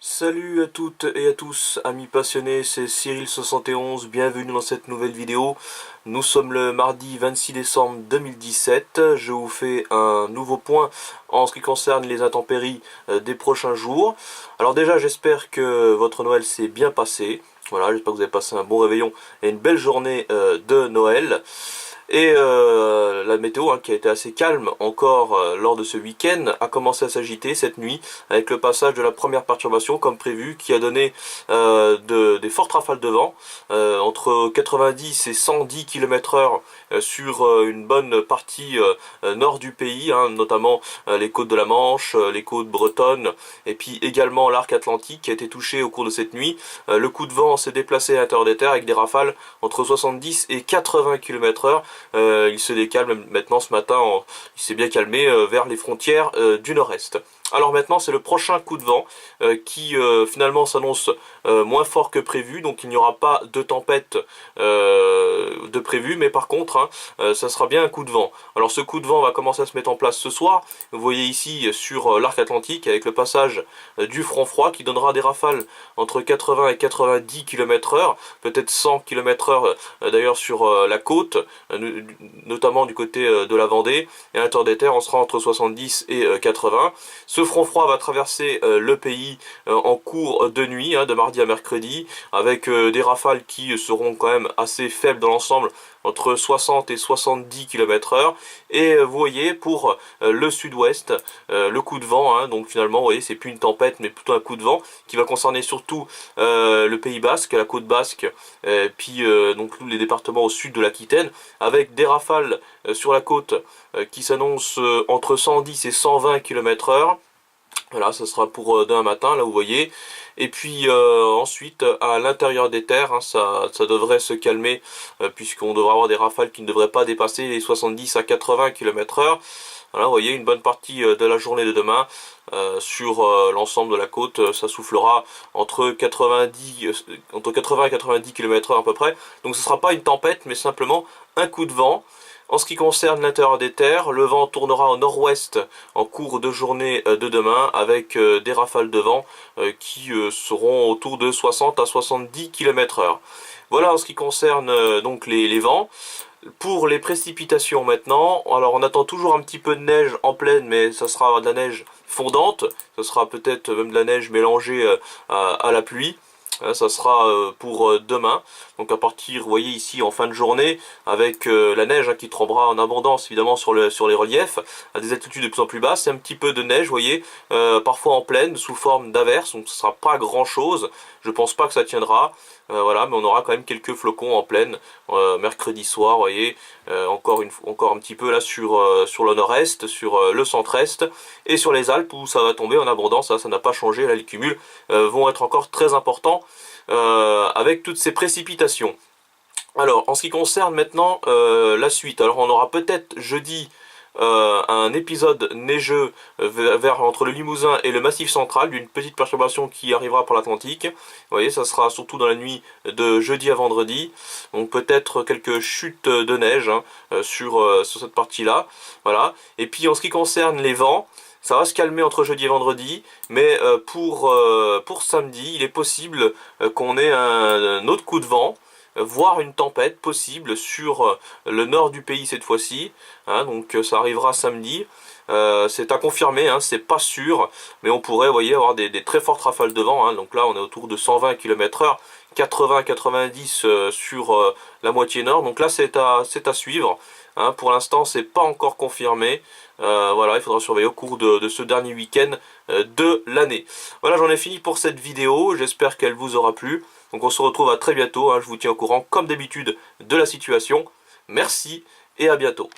Salut à toutes et à tous, amis passionnés, c'est Cyril71, bienvenue dans cette nouvelle vidéo. Nous sommes le mardi 26 décembre 2017, je vous fais un nouveau point en ce qui concerne les intempéries des prochains jours. Alors déjà, j'espère que votre Noël s'est bien passé, voilà, j'espère que vous avez passé un bon réveillon et une belle journée de Noël. Et la météo, qui a été assez calme encore lors de ce week-end, a commencé à s'agiter cette nuit avec le passage de la première perturbation comme prévu, qui a donné des fortes rafales de vent entre 90 et 110 km/h sur une bonne partie nord du pays, notamment les côtes de la Manche, les côtes bretonnes, et puis également l'arc atlantique qui a été touché au cours de cette nuit. Le coup de vent s'est déplacé à l'intérieur des terres avec des rafales entre 70 et 80 km/h. Il se décale maintenant ce matin, il s'est bien calmé vers les frontières du nord-est. Alors maintenant c'est le prochain coup de vent qui finalement s'annonce moins fort que prévu, donc il n'y aura pas de tempête de prévu, mais par contre ça sera bien un coup de vent. Alors ce coup de vent va commencer à se mettre en place ce soir, vous voyez ici sur l'arc atlantique avec le passage du front froid qui donnera des rafales entre 80 et 90 km/h, peut-être 100 km/h d'ailleurs sur la côte, notamment du côté de la Vendée, et à l'intérieur des terres on sera entre 70 et 80. Ce front froid va traverser le pays en cours de nuit, de mardi à mercredi, avec des rafales qui seront quand même assez faibles dans l'ensemble, entre 60 et 70 km/h. Et vous voyez pour le sud-ouest, le coup de vent, donc finalement vous voyez c'est plus une tempête mais plutôt un coup de vent qui va concerner surtout le Pays Basque, la côte basque, puis donc tous les départements au sud de l'Aquitaine, avec des rafales sur la côte qui s'annoncent entre 110 et 120 km/h. Voilà, ce sera pour demain matin, là vous voyez. Et puis ensuite, à l'intérieur des terres, ça devrait se calmer, puisqu'on devrait avoir des rafales qui ne devraient pas dépasser les 70 à 80 km/h. Voilà, vous voyez, une bonne partie de la journée de demain, sur l'ensemble de la côte, ça soufflera entre 80 et 90 km/h à peu près. Donc ce ne sera pas une tempête, mais simplement un coup de vent. En ce qui concerne l'intérieur des terres, le vent tournera au nord-ouest en cours de journée de demain avec des rafales de vent qui seront autour de 60 à 70 km/h. Voilà en ce qui concerne donc les vents. Pour les précipitations maintenant, alors on attend toujours un petit peu de neige en pleine, mais ça sera de la neige fondante, ça sera peut-être même de la neige mélangée à la pluie. Ça sera pour demain, donc à partir, vous voyez ici en fin de journée, avec la neige qui tombera en abondance évidemment sur les reliefs, à des altitudes de plus en plus basses, et un petit peu de neige, vous voyez, parfois en pleine, sous forme d'averse, donc ce ne sera pas grand chose, je pense pas que ça tiendra, voilà, mais on aura quand même quelques flocons en pleine, mercredi soir, vous voyez, encore un petit peu là sur le nord-est, sur le centre-est, et sur les Alpes où ça va tomber en abondance, ça n'a pas changé, là les cumuls vont être encore très importants, avec toutes ces précipitations. Alors en ce qui concerne maintenant la suite, alors on aura peut-être jeudi un épisode neigeux entre le Limousin et le Massif central, d'une petite perturbation qui arrivera par l'Atlantique. Vous voyez, ça sera surtout dans la nuit de jeudi à vendredi, donc peut-être quelques chutes de neige sur cette partie-là. Voilà. Et puis en ce qui concerne les vents, ça va se calmer entre jeudi et vendredi, mais pour samedi, il est possible qu'on ait un autre coup de vent, voire une tempête possible sur le nord du pays cette fois-ci, donc ça arrivera samedi. C'est à confirmer, c'est pas sûr, mais on pourrait, vous voyez, avoir des très fortes rafales de vent, donc là on est autour de 120 km/h, 80-90 sur la moitié nord, donc là c'est à suivre. Pour l'instant c'est pas encore confirmé, voilà, il faudra surveiller au cours de ce dernier week-end de l'année. Voilà, j'en ai fini pour cette vidéo, j'espère qu'elle vous aura plu. Donc on se retrouve à très bientôt, je vous tiens au courant comme d'habitude de la situation. Merci et à bientôt.